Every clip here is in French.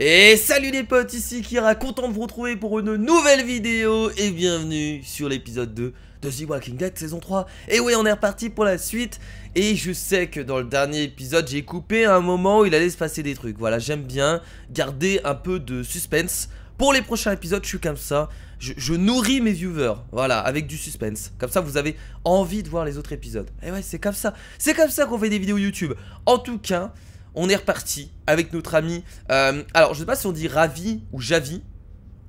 Et salut les potes, ici Kira, content de vous retrouver pour une nouvelle vidéo et bienvenue sur l'épisode 2 de The Walking Dead saison 3. Et oui, on est reparti pour la suite. Et je sais que dans le dernier épisode, j'ai coupé un moment où il allait se passer des trucs. Voilà, j'aime bien garder un peu de suspense. Pour les prochains épisodes, je suis comme ça. Je nourris mes viewers, voilà, avec du suspense. Comme ça, vous avez envie de voir les autres épisodes. Et ouais, c'est comme ça. C'est comme ça qu'on fait des vidéos YouTube. En tout cas, on est reparti avec notre ami. Alors, je sais pas si on dit Ravi ou Javi.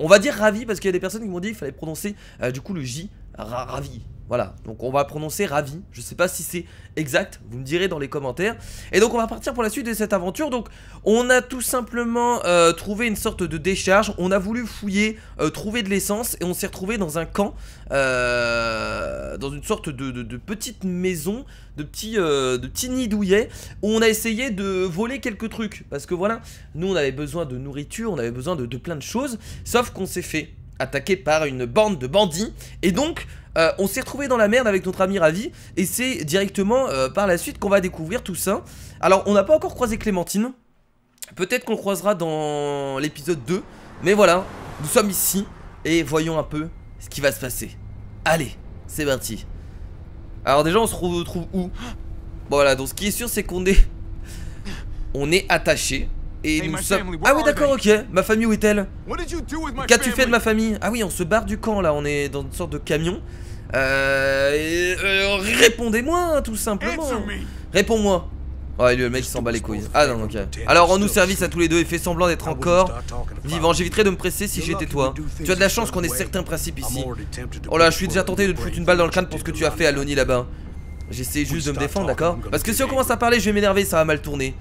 On va dire Ravi parce qu'il y a des personnes qui m'ont dit qu'il fallait prononcer du coup le J, Ravi. Voilà, donc on va prononcer Ravi. Je sais pas si c'est exact, vous me direz dans les commentaires. Et donc on va partir pour la suite de cette aventure. Donc on a tout simplement trouvé une sorte de décharge. On a voulu fouiller, trouver de l'essence. Et on s'est retrouvé dans un camp, dans une sorte de petite maison, de petits nids douillets, où on a essayé de voler quelques trucs. Parce que voilà, nous on avait besoin de nourriture, on avait besoin de plein de choses. Sauf qu'on s'est fait attaquer par une bande de bandits. Et donc on s'est retrouvé dans la merde avec notre ami Ravi. Et c'est directement par la suite qu'on va découvrir tout ça. Alors on n'a pas encore croisé Clémentine. Peut-être qu'on le croisera dans l'épisode 2. Mais voilà, nous sommes ici. Et voyons un peu ce qui va se passer. Allez, c'est parti. Alors déjà on se retrouve où? Voilà, donc ce qui est sûr c'est qu'on est... On est attaché. Et nous sommes... Ah oui d'accord, ok. Ma famille où est-elle? Qu'as-tu fait de ma famille? Ah oui, on se barre du camp là, on est dans une sorte de camion. Répondez-moi tout simplement. Réponds-moi. Ouais, le mec il s'en bat les couilles. Ah non, ok. Alors rends-nous service à tous les deux et fais semblant d'être encore vivant. J'éviterais de me presser si j'étais toi. Tu as de la chance qu'on ait certains principes ici. Oh là, je suis déjà tenté de te foutre une balle dans le crâne pour ce que tu as fait à Lonnie là-bas. J'essaie juste de me défendre, d'accord? Parce que si on commence à parler, je vais m'énerver, ça va mal tourner.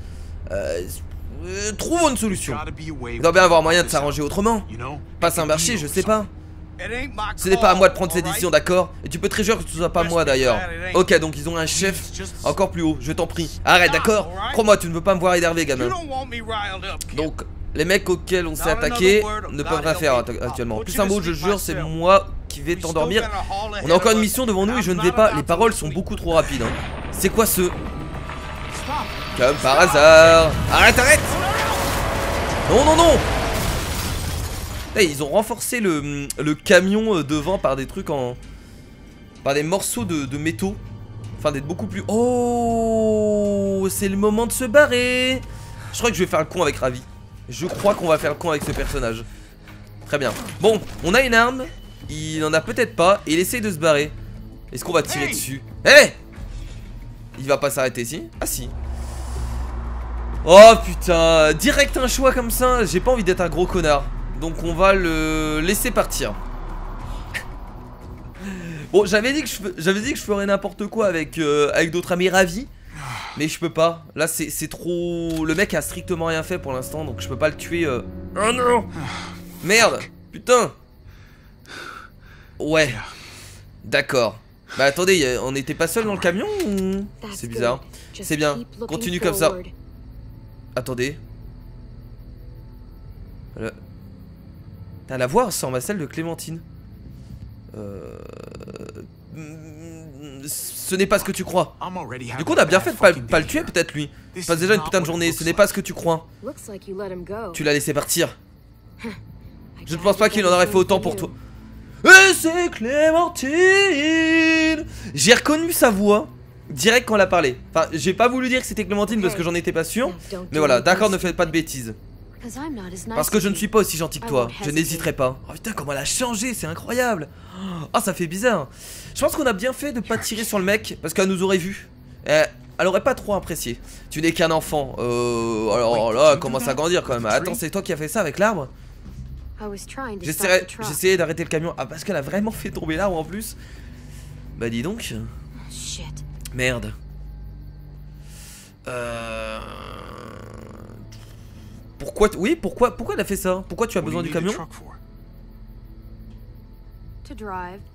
Trouvons une solution. Il doit bien avoir moyen de s'arranger autrement. Passe un marché, je sais pas. Ce n'est pas à moi de prendre cette décision, d'accord? Et tu peux te réjouir que ce soit pas moi d'ailleurs. Ok, donc ils ont un chef encore plus haut, je t'en prie. Arrête, d'accord? Crois-moi, tu ne veux pas me voir énervé, gamin. Donc, les mecs auxquels on s'est attaqué ne peuvent rien faire actuellement. Plus un mot, je jure, c'est moi qui vais t'endormir. On a encore une mission devant nous et je ne vais pas. Les paroles sont beaucoup trop rapides, hein. C'est quoi ce... Comme par hasard. Arrête, arrête. Non, non, non. Hey, ils ont renforcé le camion devant par des trucs en... Par des morceaux de métaux. Enfin d'être beaucoup plus... Oh, c'est le moment de se barrer. Je crois que je vais faire le con avec Ravi. Je crois qu'on va faire le con avec ce personnage. Très bien. Bon, on a une arme. Il en a peut-être pas. Et il essaye de se barrer. Est-ce qu'on va tirer dessus? Hey, il va pas s'arrêter ici? Ah si. Oh putain, direct un choix comme ça. J'ai pas envie d'être un gros connard. Donc on va le laisser partir. Bon, j'avais dit que je ferais n'importe quoi avec d'autres amis Ravis. Mais je peux pas. Là c'est trop... Le mec a strictement rien fait pour l'instant. Donc je peux pas le tuer. Oh non. Merde. Putain. Ouais. D'accord. Bah attendez, on n'était pas seul dans le camion ou... C'est bizarre. C'est bien, continue comme ça. Attendez. La voix ressemble à celle de Clémentine. Ce n'est pas ce que tu crois. Du coup on a bien fait de pas le tuer peut-être lui. Passe déjà une putain de journée, ce n'est pas ce que tu crois. Tu l'as laissé partir. Je ne pense pas qu'il en aurait fait autant pour toi. Et c'est Clémentine. J'ai reconnu sa voix direct quand elle a parlé. Enfin j'ai pas voulu dire que c'était Clémentine parce que j'en étais pas sûr. Mais voilà, d'accord, ne faites pas de bêtises. Parce que je ne suis pas aussi gentil que toi. Je n'hésiterai pas. Oh putain, comment elle a changé, c'est incroyable. Oh, ça fait bizarre. Je pense qu'on a bien fait de pas tirer sur le mec parce qu'elle nous aurait vu. Elle aurait pas trop apprécié. Tu n'es qu'un enfant. Alors là, elle commence à grandir quand même. Attends, c'est toi qui as fait ça avec l'arbre? J'essayais d'arrêter le camion. Ah, parce qu'elle a vraiment fait tomber l'arbre en plus. Bah dis donc. Merde. Pourquoi oui, pourquoi elle a fait ça? Pourquoi tu as besoin du camion?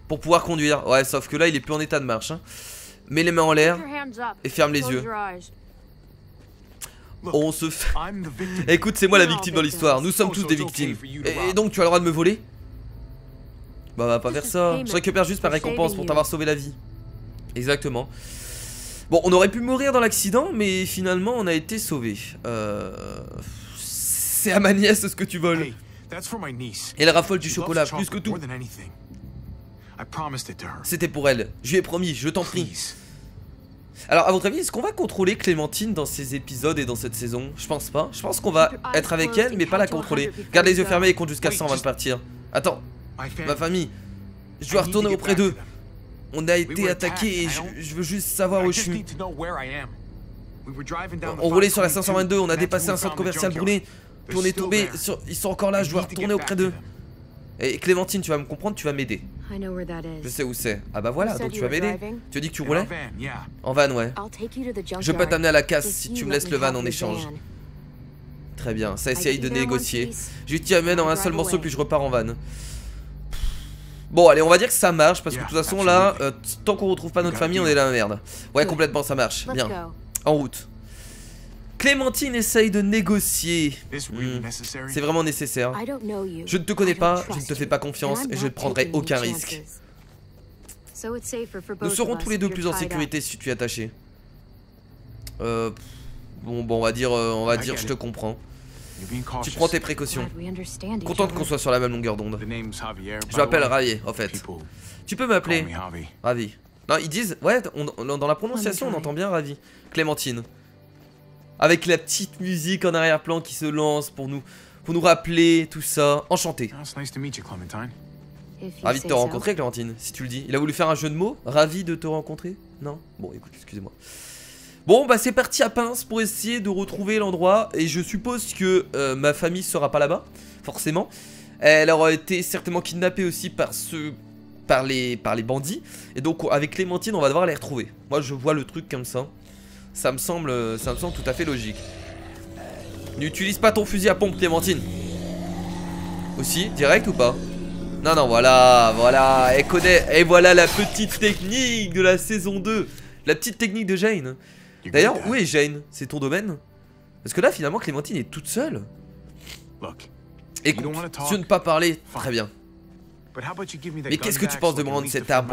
Pour pouvoir conduire. Ouais, sauf que là, il est plus en état de marche, hein. Mets les mains en l'air et ferme les yeux. On se fait... Écoute, c'est moi la victime dans l'histoire. Nous sommes tous des victimes. Et donc, tu as le droit de me voler? Bah, va pas faire ça. Je récupère juste ma récompense pour t'avoir sauvé la vie. Exactement. Bon, on aurait pu mourir dans l'accident, mais finalement, on a été sauvés. C'est à ma nièce ce que tu voles. Hey, that's for my niece. Et elle raffole du She chocolat, loves plus que chocolate tout. more than anything. I promised it to her. C'était pour elle. Je lui ai promis, je t'en prie. Please. Alors, à votre avis, est-ce qu'on va contrôler Clémentine dans ces épisodes et dans cette saison? Je pense pas. Je pense qu'on va être avec elle, mais pas la contrôler. Garde les yeux fermés et compte jusqu'à 100 avant de partir. Attends, ma famille. Je dois retourner auprès d'eux. On a été attaqué et je veux juste savoir où je suis. On roulait sur la 522, on a dépassé un centre commercial brûlé. Puis on est tombé sur... Ils sont encore là, je dois retourner auprès d'eux. Et Clémentine, tu vas me comprendre, tu vas m'aider. Je sais où c'est. Ah bah voilà, donc tu vas m'aider. Tu as dit que tu roulais? En van, ouais. Je peux t'amener à la casse si tu me laisses le van en échange. Très bien, ça essaye de négocier. Je t'y amène en un seul morceau puis je repars en van. Bon allez, on va dire que ça marche parce que de toute façon là, tant qu'on retrouve pas notre famille, on est dans la merde. Ouais, complètement, ça marche. Bien. En route. Clémentine essaye de négocier. C'est vraiment nécessaire. Je ne te connais pas, je ne te fais pas confiance et je ne prendrai aucun risque. Nous serons tous les deux plus en sécurité si tu es attaché. Bon, on va dire je te comprends. Tu prends tes précautions. Contente qu'on soit sur la même longueur d'onde. Je m'appelle Ravi, en fait. Tu peux m'appeler Ravi. Non, ils disent, ouais, dans la prononciation, on entend bien Ravi. Clémentine. Avec la petite musique en arrière-plan qui se lance pour nous rappeler tout ça. Enchanté. Ravi de te rencontrer, Clémentine, si tu le dis. Il a voulu faire un jeu de mots. Ravi de te rencontrer? Non? Bon, écoute, excusez-moi. Bon, bah c'est parti à pince pour essayer de retrouver l'endroit. Et je suppose que ma famille sera pas là-bas, forcément. Elle aura été certainement kidnappée aussi par les bandits. Et donc avec Clémentine, on va devoir les retrouver. Moi, je vois le truc comme ça. Ça me semble tout à fait logique. N'utilise pas ton fusil à pompe, Clémentine. Aussi, direct ou pas? Non, non, voilà, elle connaît. Et voilà la petite technique de la saison 2. La petite technique de Jane. D'ailleurs, où est Jane? C'est ton domaine? Parce que là, finalement, Clémentine est toute seule. Écoute, tu veux ne pas parler? Très bien. Mais qu'est-ce que tu penses de me rendre cette arme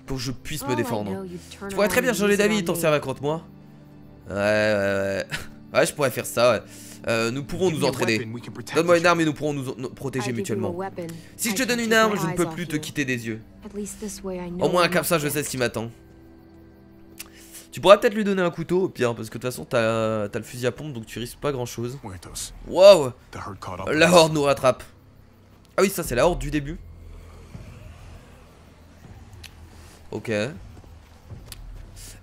pour que je puisse me défendre? Tu pourrais très bien changer d'avis et t'en servir contre moi. Ouais, je pourrais faire ça, ouais. Nous pourrons nous entraider. Donne-moi une arme et nous pourrons nous protéger mutuellement. Si je te donne une arme, je ne peux plus te quitter des yeux. Au moins comme ça, je sais ce qui m'attend. Tu pourrais peut-être lui donner un couteau au pire, parce que de toute façon, t'as le fusil à pompe, donc tu risques pas grand-chose. Waouh! La horde nous rattrape. Ah oui, ça c'est la horde du début. Ok.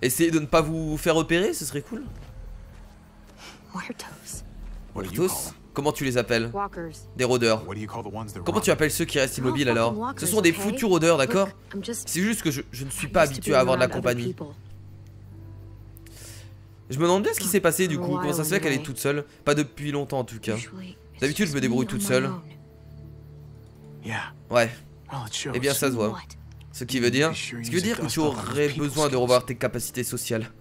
Essayez de ne pas vous faire repérer, ce serait cool. Muertos? Comment tu les appelles? Des rôdeurs. Comment tu appelles ceux qui restent immobiles alors? Ce sont des foutus rôdeurs, d'accord? C'est juste que je ne suis pas habitué à avoir de la compagnie. Je me demande bien ce qui s'est passé du coup. Comment ça se fait qu'elle est toute seule? Pas depuis longtemps en tout cas. D'habitude je me débrouille toute seule. Ouais. Eh bien ça se voit. Ce qui veut dire que tu aurais besoin de revoir tes capacités sociales.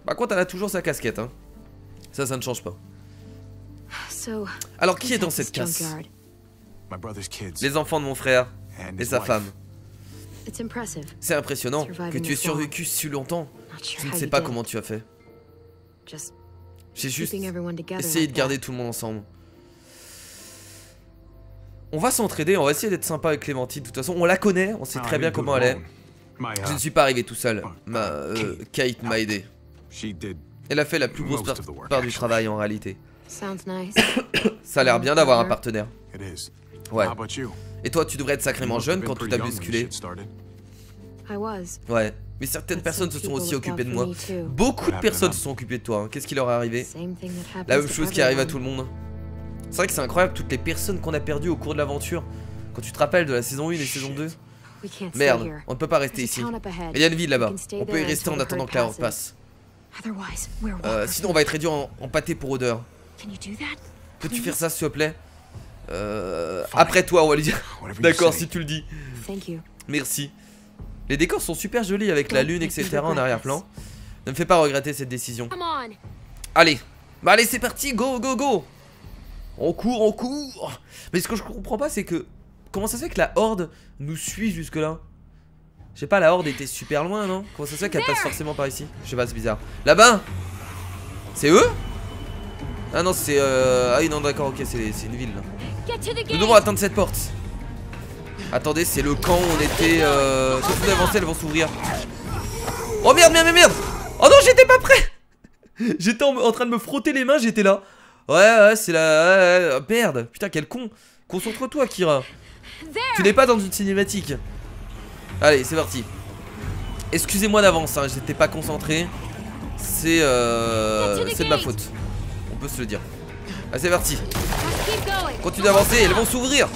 Par contre elle a toujours sa casquette hein. Ça ne change pas. Alors qui est dans cette casse? Les enfants de mon frère et sa femme. C'est impressionnant que tu aies survécu si longtemps. Je ne sais pas comment tu as fait. J'ai juste essayé de garder tout le monde ensemble. On va s'entraider, on va essayer d'être sympa avec Clémentine. De toute façon, on la connaît, on sait très bien comment elle est. Je ne suis pas arrivé tout seul. Kate m'a aidé. Elle a fait la plus grosse part du travail en réalité. Ça a l'air bien d'avoir un partenaire. Ouais. Et toi, tu devrais être sacrément jeune quand tout a bousculé. Ouais. Mais certaines personnes se sont aussi occupées de moi. Beaucoup de personnes se sont occupées de toi. Hein. Qu'est-ce qui leur est arrivé? La même chose qui arrive à tout le monde. C'est vrai que c'est incroyable toutes les personnes qu'on a perdues au cours de l'aventure. Quand tu te rappelles de la saison 1 et saison 2. Merde, on ne peut pas rester ici. Il y a une ville là-bas. On peut y rester en attendant que la horde passe. Sinon on va être réduit en pâté pour odeur. Peux-tu faire ça s'il te plaît? Après toi on va lui dire. D'accord si tu le dis. Merci. Les décors sont super jolis avec la lune etc en arrière-plan. Ne me fais pas regretter cette décision. Allez. Bah allez c'est parti, go go go. On court, on court. Mais ce que je comprends pas c'est que comment ça se fait que la horde nous suit jusque là? Je sais pas, la horde était super loin non? Comment ça se fait qu'elle passe forcément par ici? Je sais pas, c'est bizarre. Là-bas? C'est eux? Ah non, c'est... Ah oui, non, d'accord, ok, c'est une ville, là. Nous devons atteindre cette porte. Attendez, c'est le camp où on était... Quand vous avancez, elles vont s'ouvrir. Oh merde, merde, merde, merde. Oh non, j'étais pas prêt. J'étais en train de me frotter les mains, j'étais là. Ouais, c'est la... merde, putain, quel con. Concentre-toi, Kira. Tu n'es pas dans une cinématique. Allez, c'est parti. Excusez-moi d'avance, hein, j'étais pas concentré. C'est de ma faute. On peut se le dire. Allez, c'est parti. Continue d'avancer, elles vont s'ouvrir.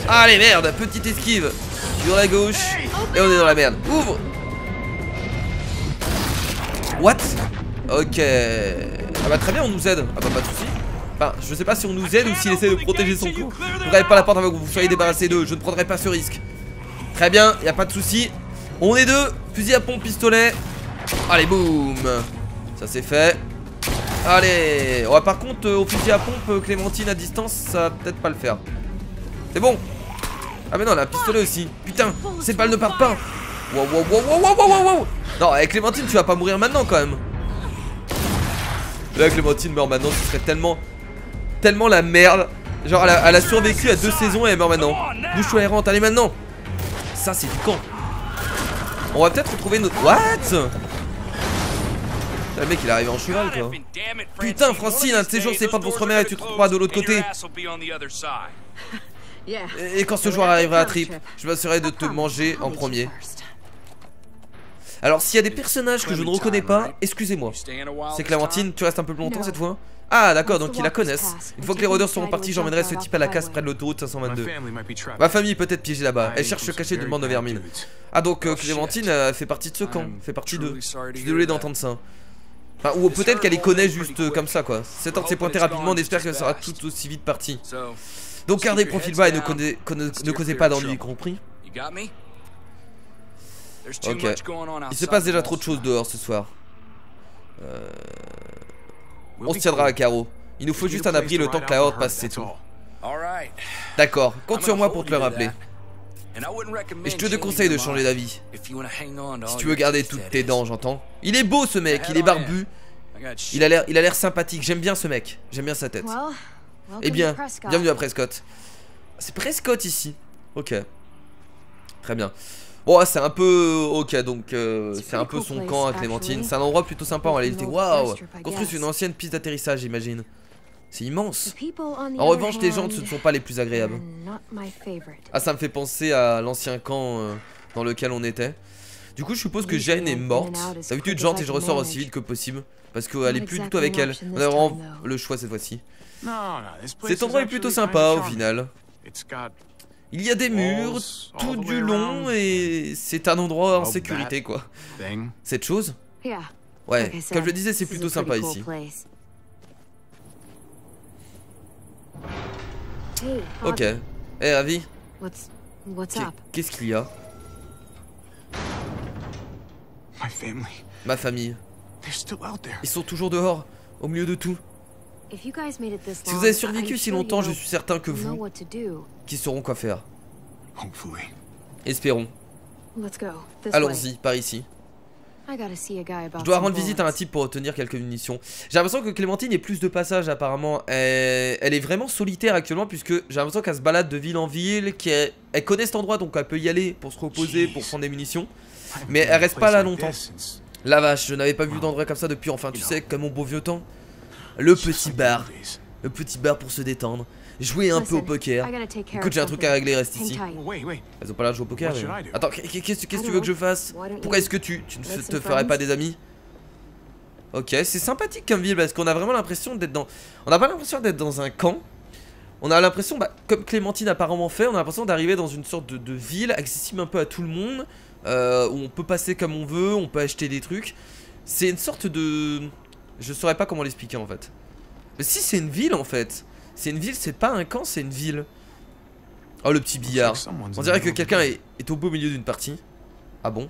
Allez, merde, petite esquive sur la gauche. Et on est dans la merde. Ouvre. What? Ok. Ah bah très bien, on nous aide. Ah bah pas de soucis. Enfin, je sais pas si on nous aide ou s'il essaie de protéger son cou. N'ouvrez pas la porte avant que vous soyez débarrassés d'eux. Je ne prendrai pas ce risque. Très bien, y a pas de soucis. On est deux. Fusil à pompe, pistolet. Allez, boum. Ça c'est fait. Allez. Ouais, par contre, au fusil à pompe, Clémentine à distance, ça va peut-être pas le faire. C'est bon. Ah mais non, elle a un pistolet aussi. Putain, ces balles ne partent pas. Wow, wow, wow, wow, wow, wow, wow. Non, avec Clémentine, tu vas pas mourir maintenant quand même. Là, Clémentine meurt maintenant, ce serait tellement la merde. Genre, elle a survécu à 2 saisons et elle meurt maintenant. Bouge-toi et rentre, allez maintenant. Ça, c'est du camp. On va peut-être retrouver notre... What? Le mec, il est arrivé en cheval, quoi. Putain, Francine, un de ces jours, ces portes vont se remettre et tu te retrouveras de l'autre côté. Et quand ce joueur arrivera à Trip, je m'assurerai de te manger en premier. Alors, s'il y a des personnages que je ne reconnais pas, excusez-moi. C'est Clémentine, tu restes un peu plus longtemps cette fois? Ah d'accord, donc ils la connaissent. Une fois que les rôdeurs seront partis, j'emmènerai ce type à la casse près de l'autoroute 522. Ma famille peut être piégée là-bas. Elle cherche à se cacher d'une bande de vermine. Ah donc Clémentine fait partie de ce camp, fait partie d'eux. Je suis désolé d'entendre ça. Enfin, ou peut-être qu'elle les connaît juste comme ça quoi. Cet ordre s'est pointé rapidement, on espère qu'elle sera tout aussi vite partie. Donc gardez profil bas et ne causez pas d'ennui, compris? Ok. Il se passe déjà trop de choses dehors ce soir. On se tiendra à carreau. Il nous faut juste un abri le temps que la horde passe, c'est tout. D'accord, compte sur moi pour te le rappeler. Et je te déconseille de changer d'avis. Si tu veux garder toutes tes dents, j'entends. Il est beau ce mec, il est barbu. Il a l'air sympathique, j'aime bien ce mec. J'aime bien sa tête. Eh bien, bienvenue à Prescott. C'est Prescott ici. Ok. Très bien. Bon, c'est un peu... Ok, donc c'est un peu son camp à Clémentine. C'est un endroit plutôt sympa en réalité. Waouh. Construit sur une ancienne piste d'atterrissage, j'imagine. C'est immense. En revanche, les gens, ce ne sont pas les plus agréables. Ah, ça me fait penser à l'ancien camp dans lequel on était. Du coup, je suppose que Jane est morte. D'habitude, j'entre et je ressors aussi vite que possible. Parce qu'elle est plus du tout avec elle. On a vraiment le choix cette fois-ci. Cet endroit est plutôt sympa au final. Il y a des murs tout du long et c'est un endroit en sécurité quoi. Cette chose? Ouais, comme je le disais, c'est plutôt sympa ici. Ok. Eh, Ravi. Qu'est-ce qu'il y a? Ma famille. Ils sont toujours dehors, au milieu de tout. Si vous avez survécu si longtemps, je suis certain que vous, qui sauront quoi faire. Espérons. Allons-y, par ici. Je dois rendre visite à un type pour obtenir quelques munitions. J'ai l'impression que Clémentine est plus de passage apparemment. Elle est vraiment solitaire actuellement puisque j'ai l'impression qu'elle se balade de ville en ville, elle connaît cet endroit donc elle peut y aller pour se reposer, pour prendre des munitions. Mais elle reste pas là longtemps. La vache, je n'avais pas vu d'endroit comme ça depuis, enfin tu sais, comme mon beau vieux temps. Le petit bar. Le petit bar pour se détendre. Jouer un peu au poker. Écoute, j'ai un truc à régler, reste ici. Elles ont pas l'air de jouer au poker. Mais... Attends, qu'est-ce que tu veux que je fasse? Pourquoi est-ce que tu ne te ferais pas des amis? Ok, c'est sympathique comme ville parce qu'on a vraiment l'impression d'être dans... On n'a pas l'impression d'être dans un camp. On a l'impression, bah, comme Clémentine apparemment fait, on a l'impression d'arriver dans une sorte de ville accessible un peu à tout le monde. Où on peut passer comme on veut, on peut acheter des trucs. C'est une sorte de... Je saurais pas comment l'expliquer en fait. Mais si c'est une ville en fait. C'est une ville, c'est pas un camp, c'est une ville. Oh le petit billard. On dirait que quelqu'un est au beau milieu d'une partie. Ah bon?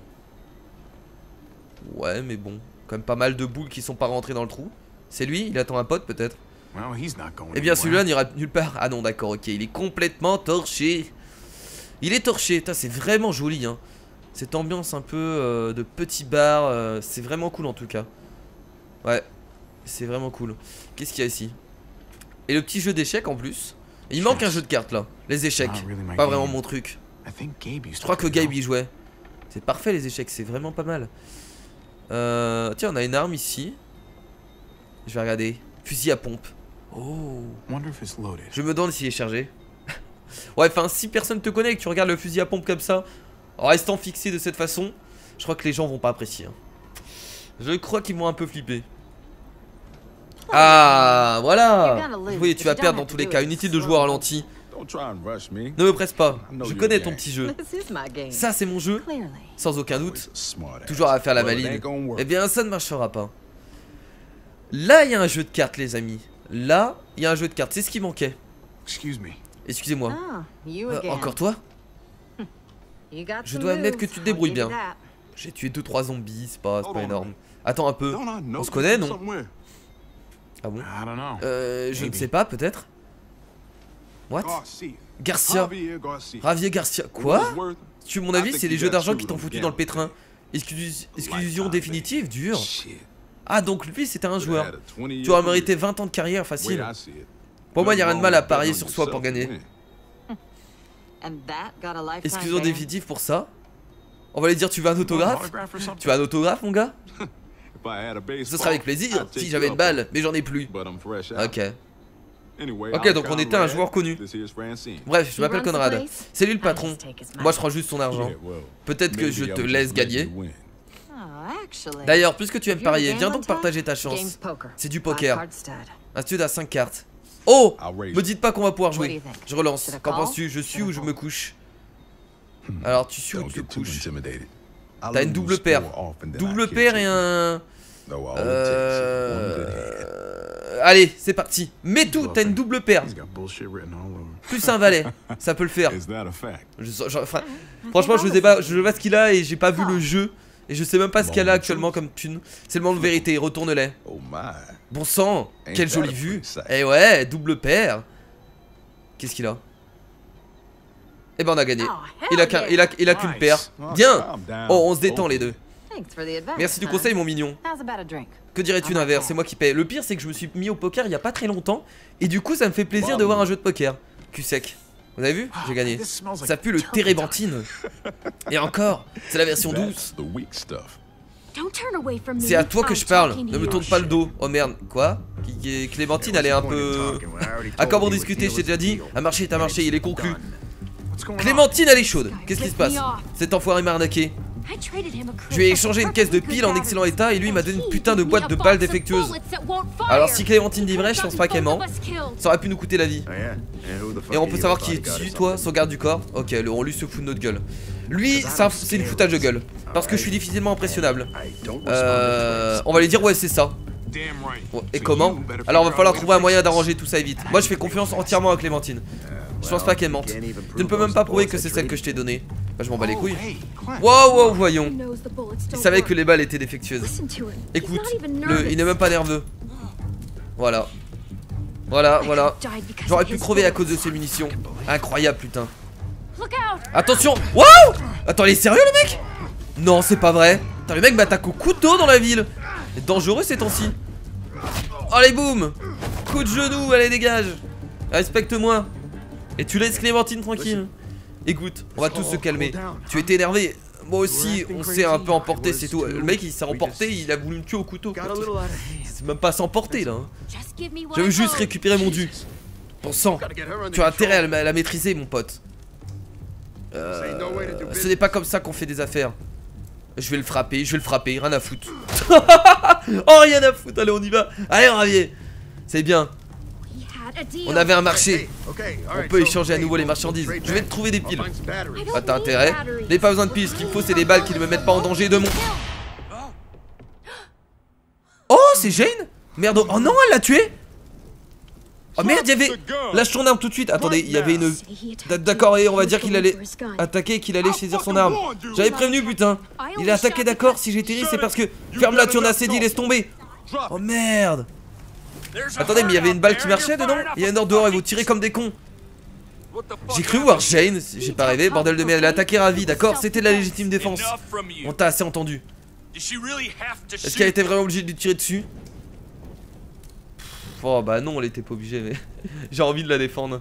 Ouais mais bon. Quand même pas mal de boules qui sont pas rentrées dans le trou. C'est lui? Il attend un pote peut-être? Eh bien celui-là n'ira nulle part. Ah non d'accord ok, il est complètement torché. Il est torché, c'est vraiment joli hein. Cette ambiance un peu de petit bar, c'est vraiment cool en tout cas. Ouais, c'est vraiment cool. Qu'est-ce qu'il y a ici? Et le petit jeu d'échecs en plus. Et il manque un jeu de cartes là. Les échecs. Pas vraiment mon truc. Je crois que Gabe y jouait. C'est parfait les échecs, c'est vraiment pas mal. Tiens, on a une arme ici. Je vais regarder. Fusil à pompe. Oh. Je me demande s'il est chargé. Ouais, enfin, si personne te connaît et que tu regardes le fusil à pompe comme ça, en restant fixé de cette façon, je crois que les gens vont pas apprécier. Hein. Je crois qu'ils vont un peu flipper. Ah, voilà. Oui, tu vas perdre dans tous les cas. Inutile de jouer au ralenti. Ne me presse pas. Je connais ton petit jeu. Ça, c'est mon jeu. Sans aucun doute. Toujours à faire la maline. Eh bien, ça ne marchera pas. Là, il y a un jeu de cartes, les amis. Là, il y a un jeu de cartes. C'est ce qui manquait. Excusez-moi. Encore toi? Je dois admettre que tu te débrouilles bien. J'ai tué 2-3 zombies, c'est pas énorme. Attends un peu. On se connaît, non? Ah bon? Je ne sais pas, peut-être. What? Garcia. Javier Garcia. Quoi? Tu mon avis, c'est les jeux d'argent qui t'ont foutu dans le pétrin. Exclusion définitive, dur. Ah, donc lui, c'était un joueur. Tu aurais mérité 20 ans de carrière, facile. Pour moi, il n'y a rien de mal à parier sur soi pour gagner. Exclusion définitive pour ça? On va lui dire, tu veux un autographe? Tu veux un autographe, mon gars? Ce sera avec plaisir, si j'avais une balle, mais j'en ai plus. Ok. Ok, donc on était un joueur connu. Bref, je m'appelle Conrad. C'est lui le patron. Moi, je prends juste son argent. Peut-être que je te laisse gagner. D'ailleurs, puisque tu aimes parier, viens donc partager ta chance. C'est du poker. Un stud à 5 cartes. Oh! Me dites pas qu'on va pouvoir jouer. Je relance. Qu'en penses-tu? Je suis ou je me couche? Alors, tu suis ou tu te couches? T'as une double paire. Double paire et un... Allez, c'est parti. Mets tout, t'as une double paire. Plus un valet, ça peut le faire. Franchement, je sais pas ce qu'il a et j'ai pas vu le jeu. Et je sais même pas ce qu'elle a actuellement comme thune. C'est le moment de vérité, retourne-les. Bon sang, quelle jolie vue. Eh ouais, double paire. Qu'est-ce qu'il a? Eh ben on a gagné. Il a qu'une paire. Bien. Oh, on se détend les deux. Merci du conseil mon mignon. Que dirais-tu d'un verre? C'est moi qui paye. Le pire c'est que je me suis mis au poker il y a pas très longtemps. Et du coup ça me fait plaisir de voir un jeu de poker. Cul sec. Vous avez vu? J'ai gagné. Ça pue le térébenthine. Et encore, c'est la version douce. C'est à toi que je parle. Ne me tourne pas le dos. Oh merde, quoi? Clémentine elle est un peu... À quand pour discuter, je t'ai déjà dit. Un marché est un marché, il est conclu. Clémentine elle est chaude. Qu'est-ce qui se passe? Cet enfoiré m'a arnaqué. Je lui ai échangé une caisse de piles en excellent état et lui m'a donné une putain de boîte de balles défectueuses. Alors si Clémentine dit vrai, je pense pas qu'elle ment. Ça aurait pu nous coûter la vie. Et on peut savoir qui est dessus, toi, son garde du corps? Ok, on lui se fout de notre gueule. Lui, c'est une foutage de gueule. Parce que je suis difficilement impressionnable. On va lui dire ouais c'est ça. Et comment? Alors va falloir trouver un moyen d'arranger tout ça vite. Moi je fais confiance entièrement à Clémentine. Je pense pas qu'elle mente. Tu ne peux même pas prouver que c'est celle que je t'ai donnée. Bah je m'en bats les couilles. Wow, voyons. Il savait que les balles étaient défectueuses. Écoute, il n'est même pas nerveux. Voilà. J'aurais pu crever à cause de ces munitions. Incroyable putain. Attention. Wow. Attends, il est sérieux le mec? Non c'est pas vrai. Attends, le mec m'attaque au couteau dans la ville. C'est dangereux ces temps-ci. Allez boum. Coup de genou, allez dégage. Respecte-moi. Et tu laisses Clémentine tranquille. Écoute, on va tous se calmer. Tu étais énervé. Moi aussi, on s'est un peu emporté, c'est tout. Le mec il s'est emporté, il a voulu me tuer au couteau. C'est même pas s'emporter là. Je veux juste récupérer mon dû. Bon sang, tu as intérêt à la maîtriser mon pote. Ce n'est pas comme ça qu'on fait des affaires. Je vais le frapper, rien à foutre. Oh rien à foutre, allez on y va. Allez Javier. C'est bien. On avait un marché. On peut échanger à nouveau les marchandises. Je vais te trouver des piles. Ah t'as intérêt. Je n'ai pas besoin de piles, ce qu'il me faut c'est des balles qui ne me mettent pas en danger de mon... Oh c'est Jane. Merde, oh non elle l'a tué. Oh merde, il y avait... Lâche ton arme tout de suite. Attendez, il y avait une... D'accord, et on va dire qu'il allait attaquer et qu'il allait saisir son arme. J'avais prévenu putain. Il a attaqué d'accord, si j'ai tiré c'est parce que... Ferme-la, tu en as assez dit, laisse tomber. Oh merde. Attendez, mais il y avait une balle qui marchait dedans. Il y a un ordre dehors et vous tirez comme des cons. J'ai cru voir Jane, j'ai pas rêvé, bordel de merde, elle a attaqué Ravi, d'accord? C'était de la légitime défense. On t'a assez entendu. Est-ce qu'elle était vraiment obligée de lui tirer dessus? Oh bah non, elle était pas obligée, mais j'ai envie de la défendre.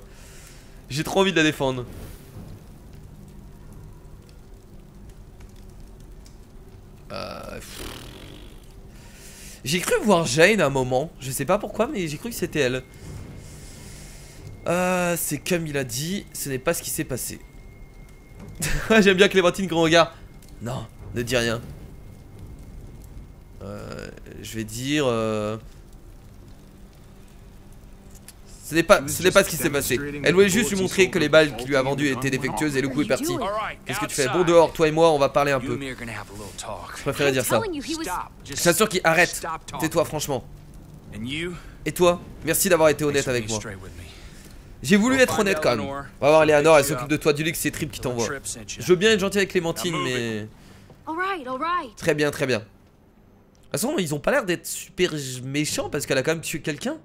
J'ai trop envie de la défendre. J'ai cru voir Jane à un moment. Je sais pas pourquoi, mais j'ai cru que c'était elle. C'est comme il a dit, ce n'est pas ce qui s'est passé. J'aime bien Clémentine grand regard. Non, ne dis rien. Je vais dire... Ce n'est pas ce qui s'est passé. Elle voulait juste lui montrer que les balles qu'il lui a vendues étaient défectueuses et le coup est parti. Qu'est-ce que tu fais? Bon, dehors, toi et moi, on va parler un peu. Je préférais dire ça. Je t'assure qu'il arrête. Tais-toi, franchement. Et toi? Merci d'avoir été honnête avec moi. J'ai voulu être honnête quand même. On va voir Eleanor, elle s'occupe de toi du luxe, c'est Trip qui t'envoie. Je veux bien être gentil avec Clémentine, mais... Très bien, très bien. De toute façon, ils ont pas l'air d'être super méchants parce qu'elle a quand même tué quelqu'un.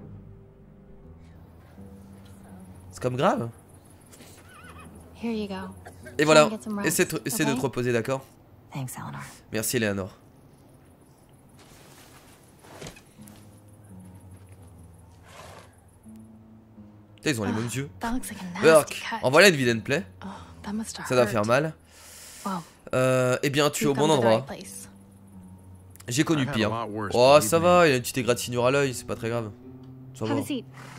C'est comme grave. Et voilà, essaie de te reposer, d'accord? Merci Eleanor. Putain, ils ont les mêmes yeux. Burke, envoie-la une vilaine plaie. Ça doit faire mal. Eh bien, tu es au bon endroit. J'ai connu pire. Oh, ça va, il a une petite égratignure à l'œil, c'est pas très grave. Ça va.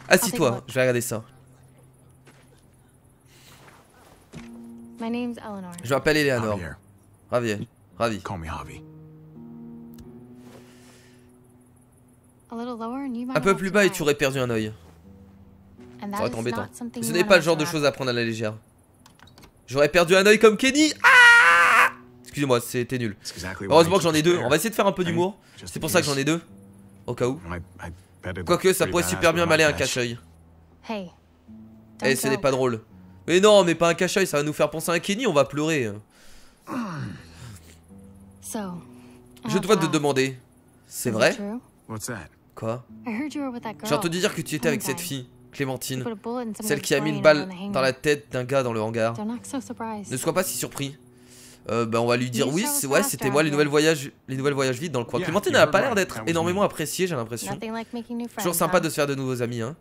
Assis-toi, je vais regarder ça. Je m'appelle Eleanor. Ravi. Ravi. Un peu plus bas et tu aurais perdu un œil. Ça aurait été embêtant. Ce n'est pas le genre de choses à prendre à la légère. J'aurais perdu un œil comme Kenny. Ah! Excusez-moi, c'était nul. Heureusement que j'en ai deux. On va essayer de faire un peu d'humour. C'est pour ça que j'en ai deux. Au cas où. Quoique, ça pourrait super bien m'aller un cache-œil. Eh, ce n'est pas drôle. Mais non, mais pas un cache-œil, ça va nous faire penser à un Kenny, on va pleurer. Je dois te demander. C'est vrai? Quoi? J'ai entendu dire que tu étais avec cette fille, Clémentine. Celle qui a mis une balle dans la tête d'un gars dans le hangar. Ne sois pas si surpris. Bah on va lui dire oui, ouais, c'était moi, les nouvelles voyages vides dans le coin. Clémentine n'a pas l'air d'être énormément appréciée, j'ai l'impression. Toujours sympa de se faire de nouveaux amis, hein.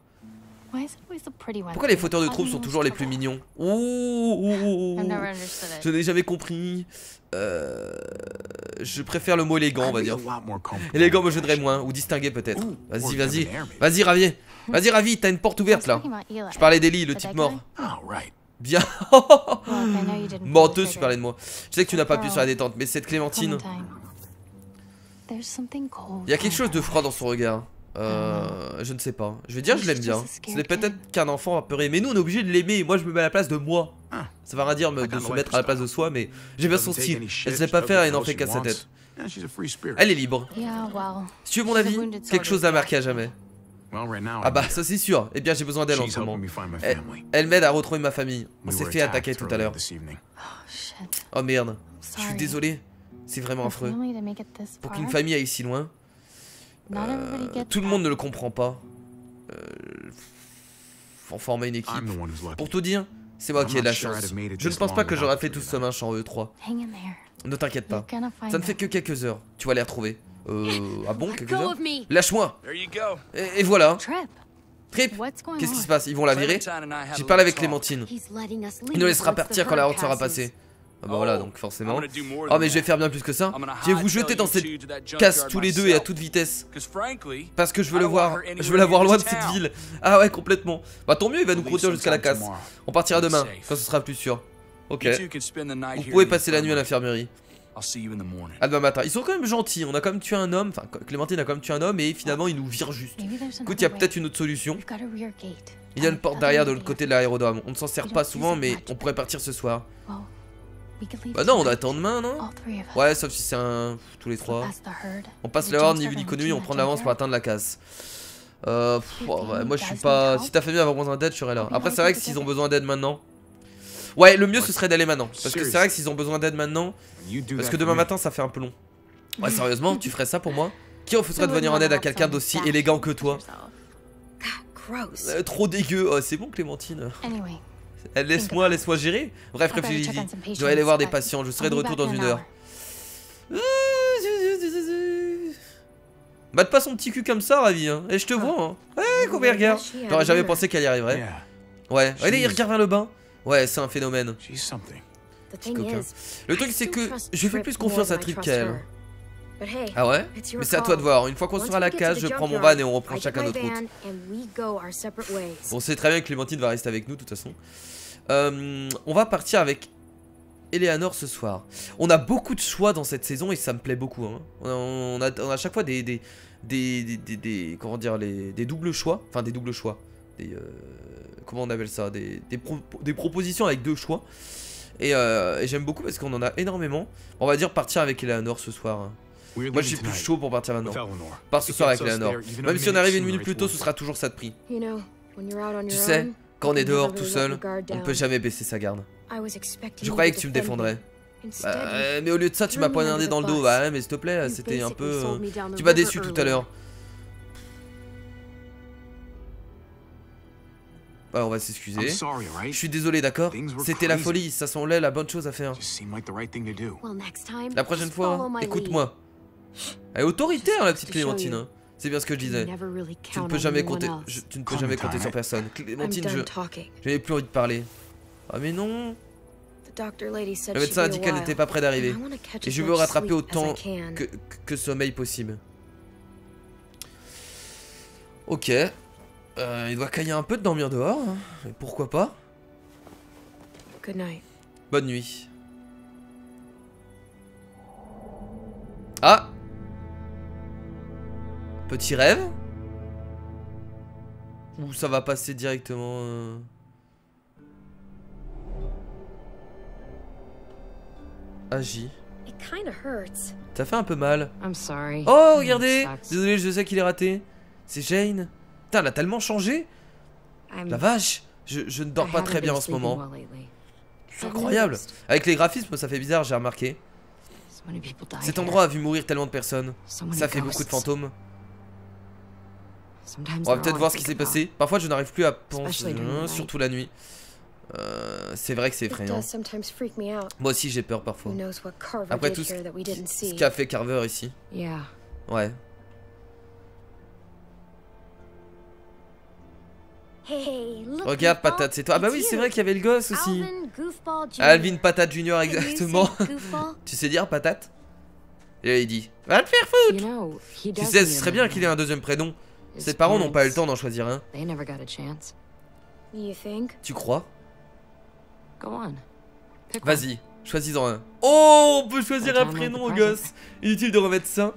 Pourquoi les fauteurs de troubles sont toujours les plus mignons? Ouh, je n'ai jamais compris. Je préfère le mot élégant, on va dire. Élégant me gênerait moins, ou distingué peut-être. Vas-y, Ravi, t'as une porte ouverte là. Je parlais d'Ellie, le type mort. Bien. Menteuse, tu parlais de moi. Je sais que tu n'as pas appuyé sur la détente, mais cette Clémentine... Il y a quelque chose de froid dans son regard. Je ne sais pas. Je vais dire je l'aime bien. Ce n'est peut-être qu'un enfant apeuré, mais nous on est obligé de l'aimer. Moi je me mets à la place de moi. Ça va rien dire de se mettre à la place de soi, mais j'aime bien son style. Elle ne sait pas faire et n'en fait qu'à sa tête. Elle est libre. Si tu veux mon avis, quelque chose à marquer à jamais. Ah bah ça c'est sûr. Eh bien j'ai besoin d'elle en ce moment. Elle m'aide à retrouver ma famille. On s'est fait attaquer tout à l'heure. Oh merde. Je suis désolé. C'est vraiment affreux. Pour qu'une famille aille si loin. Tout le monde ne le comprend pas. Faut former une équipe. Pour tout dire, c'est moi qui ai de la chance. Je ne pense pas que j'aurais fait tout ce match en E3. Ne t'inquiète pas. Ça ne fait que quelques heures. Tu vas les retrouver. Ah bon, quelques heures? Lâche-moi. Et voilà. Trip, qu'est-ce qui se passe? Ils vont la virer? J'ai parlé avec Clémentine. Il nous laissera partir quand la route sera passée. Ah bah voilà, donc forcément. Oh mais je vais faire bien plus que ça. Je vais vous jeter dans cette casse tous les deux et à toute vitesse. Parce que je veux le voir. Je veux la voir loin de cette ville. Ah ouais, complètement. Bah tant mieux, il va nous conduire jusqu'à la casse. On partira demain, quand ce sera plus sûr. Ok. Vous pouvez passer la nuit à l'infirmerie. À demain matin. Ils sont quand même gentils. On a quand même tué un homme. Enfin, Clémentine a quand même tué un homme et finalement ils nous virent juste. Écoute, il y a peut-être une autre solution. Il y a une porte derrière de l'autre côté de l'aérodrome. On ne s'en sert pas souvent, mais on pourrait partir ce soir. Bah non, on attend demain, non? Ouais, sauf si c'est un... tous les trois. On passe le horde, ni vu ni connu, on prend de l'avance pour atteindre la casse. Ouais, moi je suis pas... Si ta famille a besoin d'aide, je serai là. Après c'est vrai que s'ils ont besoin d'aide maintenant... Ouais, le mieux ce serait d'aller maintenant. Parce que c'est vrai que s'ils ont besoin d'aide maintenant... Parce que demain matin ça fait un peu long. Ouais, sérieusement, tu ferais ça pour moi? Qui refuserait de venir en aide à quelqu'un d'aussi élégant que toi? Trop dégueu. Oh, c'est bon Clémentine. Laisse-moi gérer. Bref, réfléchis. Je dois aller voir des patients. Je serai de retour dans 1 heure. Batte pas son petit cul comme ça, Ravi, hein. Et je te vois, hein. Ouais, combien regarde. J'aurais jamais pensé qu'elle y arriverait. Yeah, Ouais, allez, il regarde vers le bain. Ouais, c'est un phénomène. she's something. Petit coquin. Le truc, c'est que je fais plus confiance à Trip qu'à elle. Ah ouais? Mais c'est à toi de voir. Une fois qu'on sera à la case, je prends mon van et on reprend chacun notre route. Bon, c'est très bien que Clémentine va rester avec nous, de toute façon. On va partir avec Eleanor ce soir. On a beaucoup de choix dans cette saison et ça me plaît beaucoup. Hein. On a à chaque fois comment dire, des doubles choix. Enfin, des doubles choix. Comment on appelle ça? Des propositions avec 2 choix. Et j'aime beaucoup parce qu'on en a énormément. On va dire partir avec Eleanor ce soir. Hein. Moi je suis plus chaud pour partir maintenant. Part ce soir avec Eleanor. Même si on arrive une minute plus tôt, ce sera toujours ça de prix. Tu sais, quand on est dehors tout seul, on ne peut jamais baisser sa garde. Je croyais que tu me défendrais. Mais au lieu de ça, tu m'as poignardé dans le dos. Bah ouais, mais s'il te plaît, c'était un peu... Tu m'as déçu tout à l'heure. Ouais, on va s'excuser. Je suis désolé, d'accord? C'était la folie, ça semblait la bonne chose à faire. La prochaine fois, écoute-moi. Elle est autoritaire, la petite Clémentine. Hein. C'est bien ce que je disais. Tu ne peux jamais compter, sur personne. Clémentine, je n'ai plus envie de parler. Ah mais non. Le médecin a dit qu'elle n'était pas près d'arriver. Et je veux rattraper autant que sommeil possible. Ok. Il doit cailler un peu de dormir dehors. Hein. Et pourquoi pas? Bonne nuit. Ah! Petit rêve? Ou ça va passer directement Agis. T'as fait un peu mal. Oh, regardez! Désolé, je sais qu'il est raté. C'est Jane. Putain, elle a tellement changé. La vache. Je ne dors pas très bien en ce moment. C'est incroyable. Avec les graphismes, ça fait bizarre, j'ai remarqué. Cet endroit a vu mourir tellement de personnes. Ça fait beaucoup de fantômes. On va peut-être voir ce qui s'est passé. Parfois je n'arrive plus à penser, surtout la nuit. C'est vrai que c'est effrayant. Moi aussi j'ai peur parfois. Après tout ce qu'a fait Carver ici. Ouais. Regarde Patate, c'est toi. Ah bah oui, c'est vrai qu'il y avait le gosse aussi. Alvin Patate Junior, exactement. Tu sais dire Patate? Et là il dit, va te faire foutre. Tu sais, ce serait bien qu'il ait un deuxième prénom. Ses parents n'ont pas eu le temps d'en choisir un. Tu crois? Vas-y, choisis-en un. Oh, on peut choisir un prénom au gosse. Inutile de remettre ça.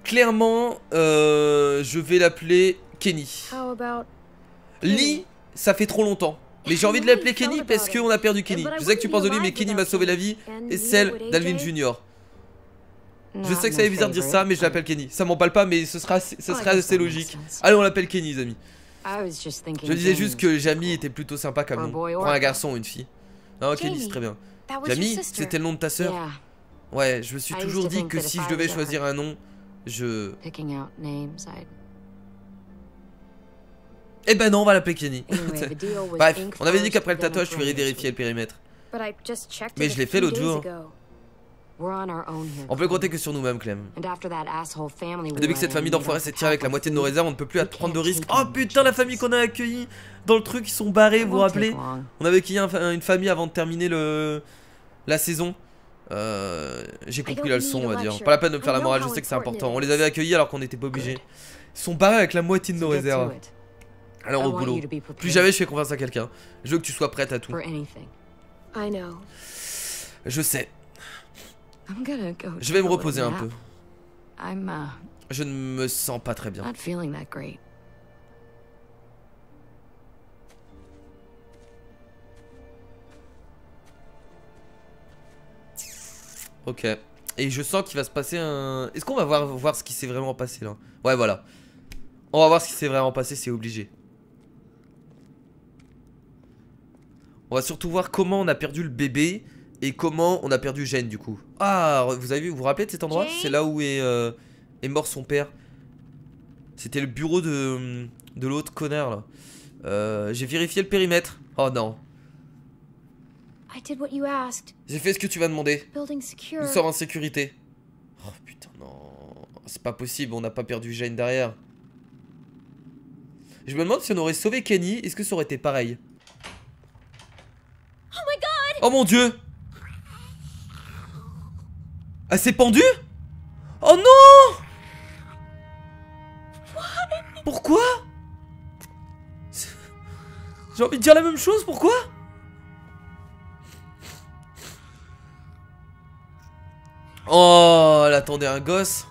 Clairement, je vais l'appeler Kenny. Lee, ça fait trop longtemps. Mais j'ai envie de l'appeler Kenny parce qu'on a perdu Kenny. Je sais que tu penses de lui, mais Kenny m'a sauvé la vie et celle d'Alvin Junior. Je sais que ça est bizarre de dire ça, mais je l'appelle Kenny. Ça m'emballe pas, mais ce serait assez logique. Allez, on l'appelle Kenny, les amis. Je disais juste que Jamie était plutôt sympa comme nom. Pour un garçon ou une fille. Non, Kenny, c'est très bien. Jamie, c'était le nom de ta sœur? Ouais, je me suis toujours dit que si je devais choisir un nom, Eh ben non, on va l'appeler Kenny. Bref, on avait dit qu'après le tatouage, tu irais vérifier le périmètre. Mais je l'ai fait l'autre jour. On peut compter que sur nous-mêmes, Clem. Depuis que cette famille d'enfoirés s'est tirée avec la moitié de nos réserves, on ne peut plus prendre de risques. Oh putain, la famille qu'on a accueillie dans le truc, ils sont barrés, vous vous rappelez? On avait accueilli une famille avant de terminer la saison. J'ai compris la leçon, on va dire. Pas la peine de me faire la morale, je sais que c'est important. On les avait accueillis alors qu'on n'était pas obligés. Ils sont barrés avec la moitié de nos réserves. Alors au boulot. Plus jamais je fais confiance à quelqu'un. Je veux que tu sois prête à tout. Je sais. Je vais me reposer un peu. Je ne me sens pas très bien. Ok. Et je sens qu'il va se passer un... Est-ce qu'on va voir ce qui s'est vraiment passé là? Ouais, voilà. On va voir ce qui s'est vraiment passé, c'est obligé. On va surtout voir comment on a perdu le bébé et comment on a perdu Jane du coup. Ah, vous avez vu, vous vous rappelez de cet endroit? C'est là où est mort son père. C'était le bureau de l'autre connard là. J'ai vérifié le périmètre. Oh non. J'ai fait ce que tu m'as demandé. Nous sommes en sécurité. Oh putain non. C'est pas possible, on n'a pas perdu Jane derrière. Je me demande si on aurait sauvé Kenny, est-ce que ça aurait été pareil? Oh mon dieu! Elle s'est pendue? Oh non! Pourquoi? J'ai envie de dire la même chose, pourquoi? Oh, elle attendait un gosse.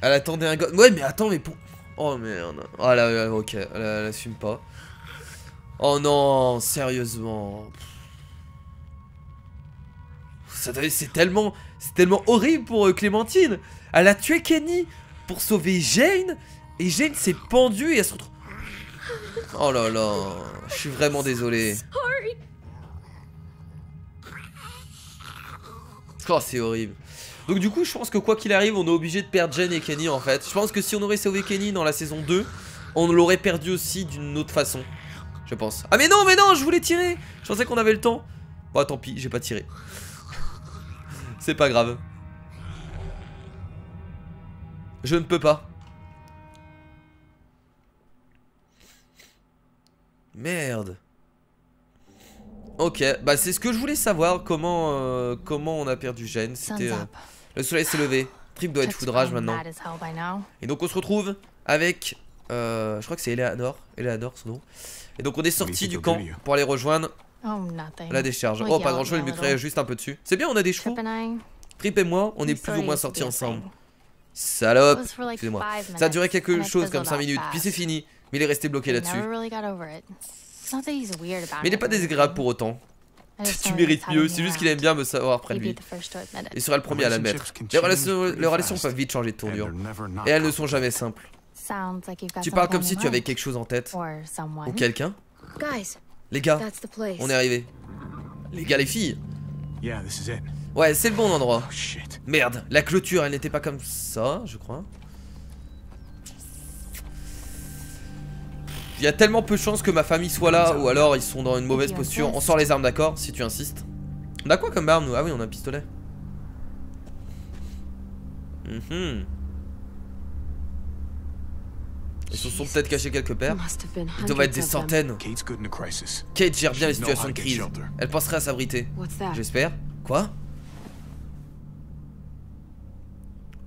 Elle attendait un gosse. Ouais, mais attends, mais pour... Oh merde. Oh là, ok, elle assume pas. Oh non, sérieusement. C'est tellement horrible pour Clémentine. Elle a tué Kenny pour sauver Jane. Et Jane s'est pendue et elle se retrouve... Oh là là, je suis vraiment désolé. Oh, c'est horrible. Donc du coup, je pense que quoi qu'il arrive, on est obligé de perdre Jane et Kenny en fait. Je pense que si on aurait sauvé Kenny dans la saison 2, on l'aurait perdu aussi d'une autre façon. Je pense. Ah mais non, je voulais tirer. Je pensais qu'on avait le temps. Bon, tant pis, j'ai pas tiré. C'est pas grave. Je ne peux pas. Merde. Ok, bah c'est ce que je voulais savoir, comment on a perdu Jane. C'était le soleil s'est levé. Trip doit être fou de rage maintenant. Et donc on se retrouve avec je crois que c'est Eleanor son nom. Et donc on est sorti du camp pour aller rejoindre la décharge. Oh, pas grand chose, il me créait juste un peu dessus. C'est bien, on a des chevaux. Trip et moi, on est plus ou moins sortis ensemble. Salope. Excusez-moi. Ça a duré quelque chose comme 5 minutes, puis c'est fini. Mais il est resté bloqué là-dessus. Mais il n'est pas désagréable pour autant. Tu mérites mieux, c'est juste qu'il aime bien me savoir près de lui. Il sera le premier à l'admettre. Les relations peuvent vite changer de tournure. Et elles ne sont jamais simples. Tu parles comme si tu avais quelque chose en tête. Ou quelqu'un. Les gars, on est arrivé. Les gars, les filles. Ouais, c'est le bon endroit. Merde, la clôture, elle n'était pas comme ça, je crois. Il y a tellement peu de chances que ma famille soit là, ou alors ils sont dans une mauvaise posture. On sort les armes, d'accord, si tu insistes. On a quoi comme arme nous? Ah oui, on a un pistolet. Ils se sont peut-être cachés quelque part. Il doit être des centaines. Kate gère bien les situations de crise. Elle penserait à s'abriter. J'espère. Quoi?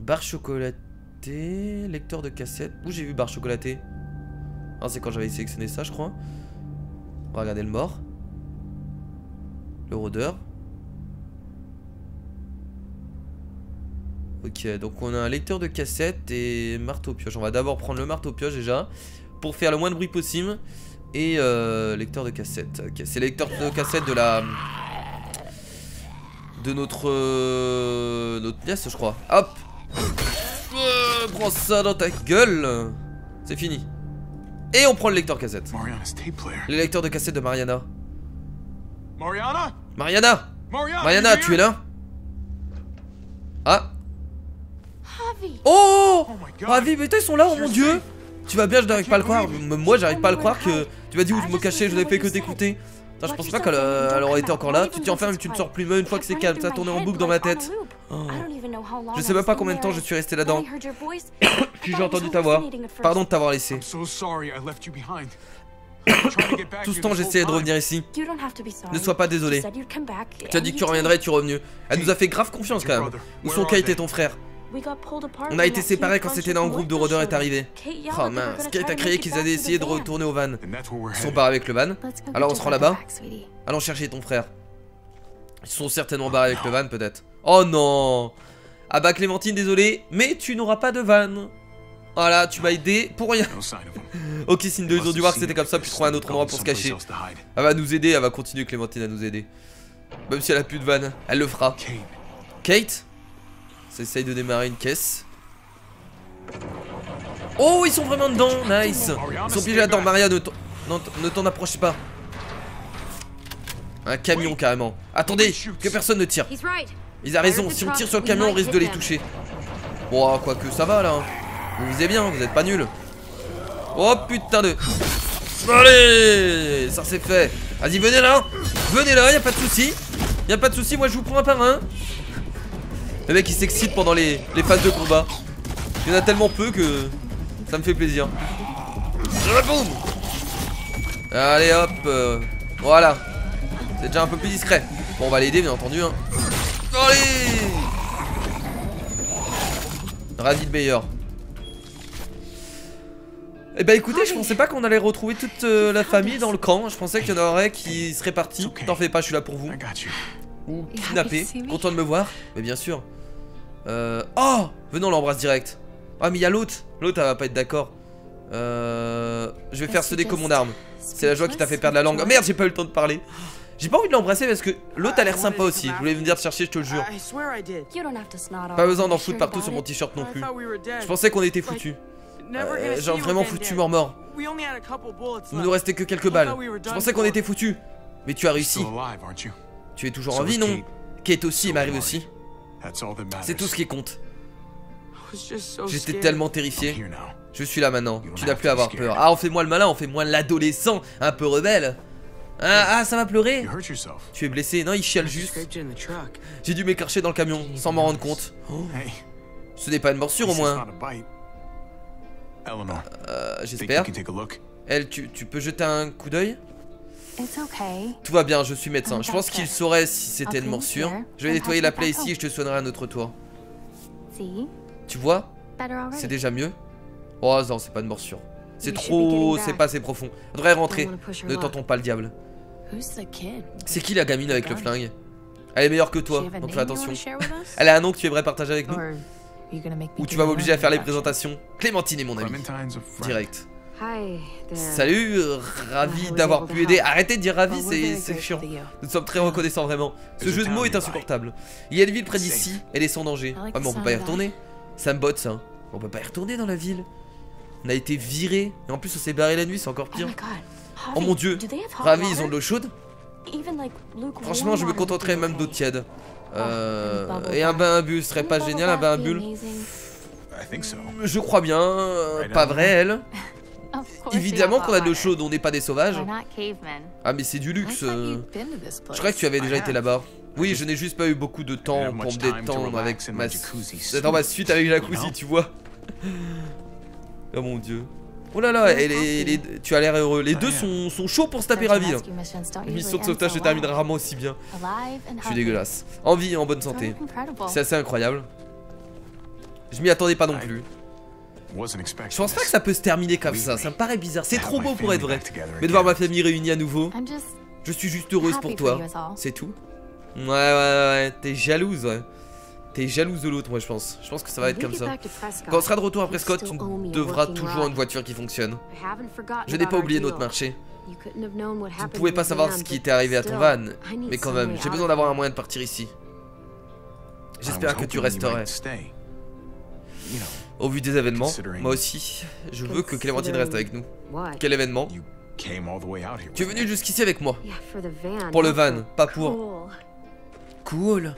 Barre chocolatée. Lecteur de cassette. Où j'ai vu barre chocolatée? Ah, c'est quand j'avais sélectionné ça, je crois. On va regarder le mort. Le rôdeur. Ok, donc on a un lecteur de cassette et marteau-pioche. On va d'abord prendre le marteau-pioche déjà, pour faire le moins de bruit possible. Et lecteur de cassette. Ok, c'est le lecteur de cassette de la... de notre pièce, je crois. Hop. Prends ça dans ta gueule. C'est fini. Et on prend le lecteur cassette. Le lecteur de cassette de Mariana. Mariana, tu es là? Ah. Oh, Ravi, mais ils sont là, oh mon dieu. Tu vas bien, je n'arrive pas à le croire. Moi, j'arrive pas à le croire que tu m'as dit où je me cachais, je n'avais fait que t'écouter. Je pense pas qu'elle aurait été encore là. Tu t'y enfermes et tu ne sors plus, même une fois que c'est calme. Ça a tourné en boucle dans ma tête. Oh. Je sais même pas combien de temps je suis resté là-dedans. Puis j'ai entendu ta voix. Pardon de t'avoir laissé. Tout ce temps j'essayais de revenir ici. Ne sois pas désolé. Tu as dit que tu reviendrais et tu es revenu. Elle nous a fait grave confiance quand même. Où sont Kate et ton frère? On a été séparés quand c'était là en groupe de rôdeurs est arrivé. Oh mince, Kate a crié qu'ils allaient essayer de retourner au van. Ils sont barrés avec le van. Alors on se rend là-bas. Allons chercher ton frère. Ils sont certainement barrés avec le van peut-être. Oh non. Ah bah Clémentine, désolé, mais tu n'auras pas de van. Voilà, tu m'as aidé pour rien. Ok, signe de ils ont dû voir que c'était comme ça, puis trouver un autre endroit pour se cacher. Elle va nous aider, elle va continuer Clémentine à nous aider. Même si elle a plus de van, elle le fera. Kate, ça essaye de démarrer une caisse. Oh, ils sont vraiment dedans, nice. Ils sont piégés là-dedans, Maria, ne t'en approche pas. Un camion carrément. Attendez, que personne ne tire. Ils ont raison, si on tire sur le camion, on risque de les toucher. Bon, quoique ça va là. Vous visez bien, vous êtes pas nuls. Oh putain de... Allez, ça c'est fait. Vas-y, venez là. Venez là, y a pas de souci. Y a pas de souci, moi je vous prends un par un. Le mec il s'excite pendant les phases de combat. Il y en a tellement peu que ça me fait plaisir. Boum. Allez hop, voilà. C'est déjà un peu plus discret. Bon, on va l'aider bien entendu hein. Allez. Ravi de meilleur. Eh bah écoutez, je pensais pas qu'on allait retrouver toute la famille dans le camp. Je pensais qu'il y en aurait qui seraient partis. T'en fais pas, je suis là pour vous. Ou kidnappé, content de me voir. Mais bien sûr. Oh, venons, on l'embrasse direct. Ah mais il y a l'autre. L'autre elle va pas être d'accord. Je vais faire sonner comme mon arme. C'est la joie qui t'a fait perdre la langue. Oh, merde, j'ai pas eu le temps de parler. J'ai pas envie de l'embrasser parce que l'autre a l'air sympa aussi. Je voulais venir te chercher, je te le jure. Pas besoin d'en foutre partout sur mon t-shirt non plus. Je pensais qu'on était foutus. Genre vraiment foutus mort. Il nous restait que quelques balles. Je pensais qu'on était foutus. Mais tu as réussi. Tu es toujours en vie, non? Kate aussi, et m'arrive aussi. C'est tout ce qui compte. J'étais tellement terrifié. Je suis là maintenant, tu n'as plus à avoir peur. Ah, on fait moins le malin, on fait moins l'adolescent, un peu rebelle. Ah, ça va pleurer. Tu es blessé, non il chiale juste. J'ai dû m'écorcher dans le camion, sans m'en rendre compte. Ce n'est pas une morsure au moins. J'espère. Elle, tu peux jeter un coup d'œil? Tout va bien, je suis médecin. Je pense qu'il saurait si c'était une morsure. Je vais nettoyer la plaie ici et je te soignerai à notre tour. Tu vois? C'est déjà mieux. Oh non, c'est pas une morsure. C'est trop, c'est pas assez profond. On devrait rentrer. Ne tentons pas le diable. C'est qui la gamine avec le flingue? Elle est meilleure que toi, donc fais attention. Elle a un nom que tu aimerais partager avec nous? Ou tu vas m'obliger à faire les présentations? Clémentine est mon amie. Direct. Salut, ravi d'avoir pu aider. Arrêtez de dire ravi, c'est chiant. Nous sommes très reconnaissants vraiment. Ce jeu de mots est insupportable. Il y a une ville près d'ici, elle est sans danger. Ah mais on peut pas y retourner. Ça me botte ça. On peut pas y retourner dans la ville. On a été virés. Et en plus on s'est barré la nuit, c'est encore pire. Oh mon dieu. Ravi, ils ont de l'eau chaude? Franchement je me contenterais même d'eau tiède. Et un bain à bulles serait pas génial, un bain à bulles? Je crois bien. Pas vrai elle? Évidemment qu'on a de l'eau chaude, on n'est pas des sauvages. Ah mais c'est du luxe. Je crois que tu avais déjà été là-bas. Oui, je n'ai juste pas eu beaucoup de temps pour me détendre avec dans ma suite avec jacuzzi, tu vois. Oh mon dieu. Oh là là, tu as l'air heureux. Les deux sont chauds pour se taper Ravi. Une mission de sauvetage se termine rarement aussi bien. Je suis dégueulasse. En vie et en bonne santé. C'est assez incroyable. Je m'y attendais pas non plus. Je pense pas que ça peut se terminer comme ça me paraît bizarre, c'est trop beau pour être vrai. Mais de voir ma famille réunie à nouveau, je suis juste heureuse pour toi, c'est tout. Ouais, t'es jalouse, ouais. T'es jalouse de l'autre, moi je pense. Je pense que ça va être comme ça. Quand on sera de retour à Prescott, tu devras toujours une voiture qui fonctionne. Je n'ai pas oublié notre marché. Tu ne pouvais pas savoir ce qui était arrivé à ton van, mais quand même, j'ai besoin d'avoir un moyen de partir ici. J'espère que tu resterais. Au vu des événements, moi aussi, je veux que Clémentine reste avec nous. Quel événement? Tu es venu jusqu'ici avec moi. Pour le van, pas pour... Cool.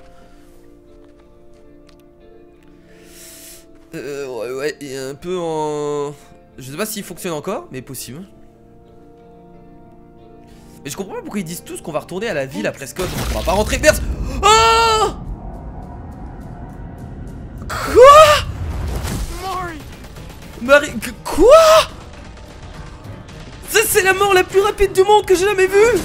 Ouais, il est un peu en... Je sais pas s'il fonctionne encore, mais possible. Mais je comprends pas pourquoi ils disent tous qu'on va retourner à la ville à Prescott. On va pas rentrer. Merde. Oh! Quoi? Marie... Quoi? C'est la mort la plus rapide du monde que j'ai jamais vue.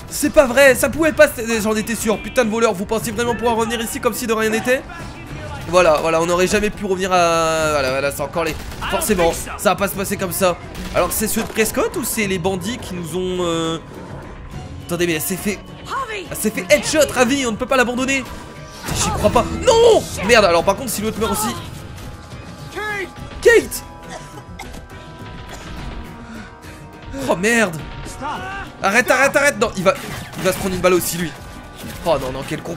C'est pas vrai, ça pouvait pas... J'en étais sûr, putain de voleur. Vous pensiez vraiment pouvoir revenir ici comme si de rien n'était? Voilà, on n'aurait jamais pu revenir à... Voilà, c'est encore les... Forcément, ça va pas se passer comme ça. Alors c'est ceux de Prescott ou c'est les bandits qui nous ont... Attendez, mais elle s'est fait... Elle s'est fait headshot, Ravi, on ne peut pas l'abandonner. J'y crois pas. Non! Merde, alors par contre si l'autre meurt aussi... Kate! Oh merde! Arrête! Non, il va se prendre une balle aussi lui. Oh non, quel con.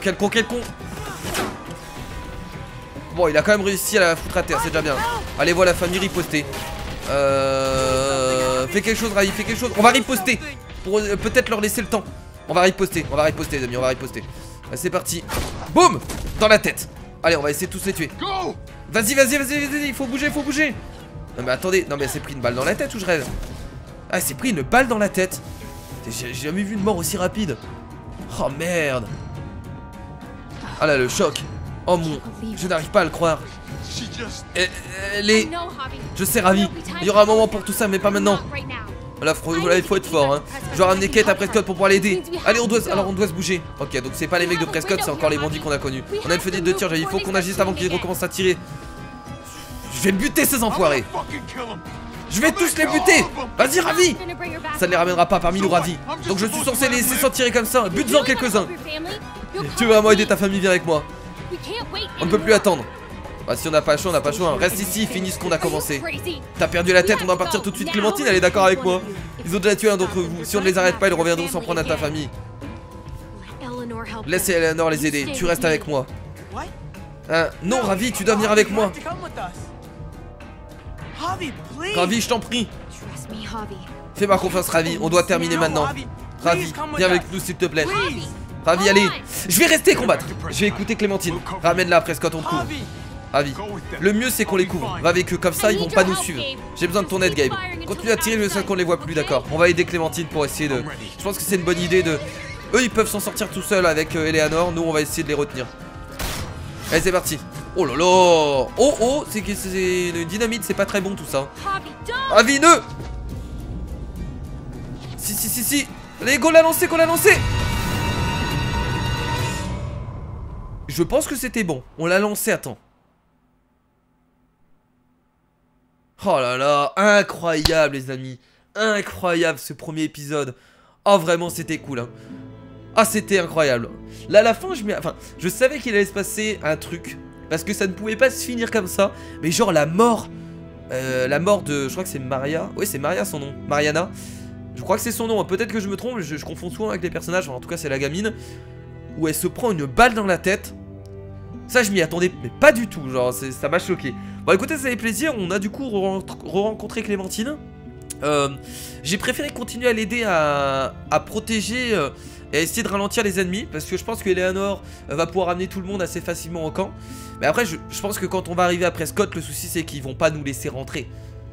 Bon, il a quand même réussi à la foutre à terre, c'est déjà bien. Allez, voilà, famille riposter. Fais quelque chose, Ravi, fais quelque chose. On va riposter. Pour peut-être leur laisser le temps. On va riposter, les amis, on va riposter. C'est parti. Boum! Dans la tête. Allez, on va essayer de tous les tuer. Vas-y, il faut bouger. Non mais attendez, non mais elle s'est pris une balle dans la tête ou je rêve? Ah, elle s'est pris une balle dans la tête. J'ai jamais vu une mort aussi rapide. Oh merde. Ah là le choc. Oh mon, je n'arrive pas à le croire. Elle est... Je sais Ravi, il y aura un moment pour tout ça mais pas maintenant. Là il faut être fort hein. Je vais ramener Kate à Prescott pour pouvoir l'aider. Allez on doit se bouger. Ok donc c'est pas les mecs de Prescott, c'est encore les bandits qu'on a connus. On a une fenêtre de tir, il faut qu'on agisse avant qu'ils recommencent à tirer. Je vais buter ces enfoirés. Je vais tous les buter. Vas-y Ravi. Ça ne les ramènera pas parmi nous Ravi. Donc je suis censé les laisser s'en tirer comme ça. Bute-en quelques-uns. Tu veux vraiment aider ta famille, viens avec moi. On ne peut plus attendre. Bah si on n'a pas le choix, on n'a pas le choix hein. Reste ici, finis ce qu'on a commencé. T'as perdu la tête, on doit partir tout de suite. Clémentine, elle est d'accord avec moi. Ils ont déjà tué un d'entre vous. Si on ne les arrête pas, ils reviendront s'en prendre à ta famille. Laisse Eleanor les aider, tu restes avec moi. Non Ravi, tu dois venir avec moi. Ravi, je t'en prie. Fais-moi confiance Ravi, on doit terminer maintenant. Ravi, viens avec nous s'il te plaît. Ravi, allez. Je vais rester combattre. Je vais écouter Clémentine. Ramène-la Prescott, on te couvre. Ravi. Le mieux c'est qu'on les couvre. Va avec eux, comme ça ils vont pas nous suivre. J'ai besoin de ton aide Gabe. Continue à tirer jusqu'à ce qu'on les voit plus, d'accord. On va aider Clémentine pour essayer de... Je pense que c'est une bonne idée de... Eux ils peuvent s'en sortir tout seuls avec Eleanor. Nous on va essayer de les retenir. Allez c'est parti. Oh là là. Oh c'est une dynamite, c'est pas très bon tout ça. Ravi, ne. Si. Allez go, l'a lancé. Je pense que c'était bon. On l'a lancé, attends. Oh là là, incroyable les amis. Incroyable ce premier épisode. Oh vraiment c'était cool hein. Ah c'était incroyable. Là à la fin je savais qu'il allait se passer un truc. Parce que ça ne pouvait pas se finir comme ça. Mais genre la mort de... Je crois que c'est Maria. Oui c'est Maria son nom, Mariana. Je crois que c'est son nom, hein. Peut-être que je me trompe, je confonds souvent avec les personnages. En tout cas c'est la gamine. Où elle se prend une balle dans la tête. Ça je m'y attendais mais pas du tout. Genre ça m'a choqué. Bon écoutez, ça fait plaisir, on a du coup re-rencontré Clémentine. J'ai préféré continuer à l'aider à protéger et à essayer de ralentir les ennemis. Parce que je pense que Eleanor va pouvoir amener tout le monde assez facilement au camp. Mais après je pense que quand on va arriver à Prescott, le souci c'est qu'ils vont pas nous laisser rentrer.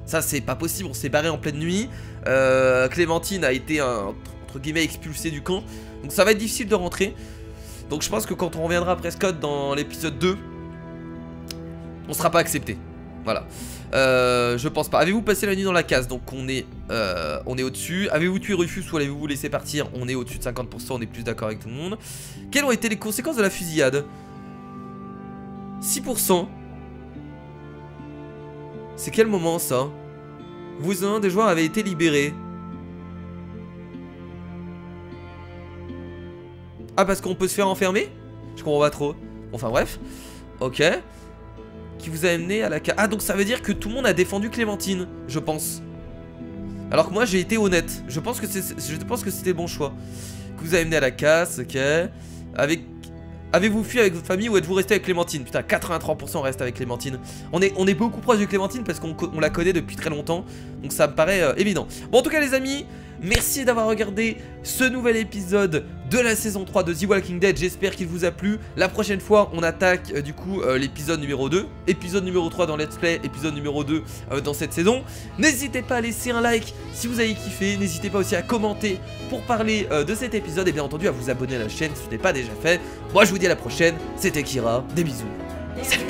Ça c'est pas possible, on s'est barré en pleine nuit. Clémentine a été entre guillemets expulsée du camp. Donc ça va être difficile de rentrer. Donc je pense que quand on reviendra à Prescott dans l'épisode 2, on sera pas accepté. Voilà. Je pense pas. Avez-vous passé la nuit dans la case? Donc on est au-dessus. Avez-vous tué Rufus ou allez-vous vous laisser partir? On est au-dessus de 50%, on est plus d'accord avec tout le monde. Quelles ont été les conséquences de la fusillade? 6%. C'est quel moment ça? Vous un des joueurs avait été libéré. Ah parce qu'on peut se faire enfermer? Je comprends pas trop. Enfin bref. Ok. Qui vous a amené à la case. Ah donc ça veut dire que tout le monde a défendu Clémentine, je pense. Alors que moi j'ai été honnête. Je pense que c'était le bon choix. Qui vous a amené à la casse, ok. Avez-vous fui avec votre famille ou êtes-vous resté avec Clémentine? Putain, 83% reste avec Clémentine. On est beaucoup proche de Clémentine parce qu'on la connaît depuis très longtemps. Donc ça me paraît évident. Bon, en tout cas, les amis, merci d'avoir regardé ce nouvel épisode de la saison 3 de The Walking Dead. J'espère qu'il vous a plu. La prochaine fois, on attaque du coup l'épisode numéro 2. Épisode numéro 3 dans Let's Play. Épisode numéro 2 dans cette saison. N'hésitez pas à laisser un like si vous avez kiffé. N'hésitez pas aussi à commenter pour parler de cet épisode. Et bien entendu, à vous abonner à la chaîne si ce n'est pas déjà fait. Moi, je vous dis à la prochaine. C'était Kira. Des bisous. Salut.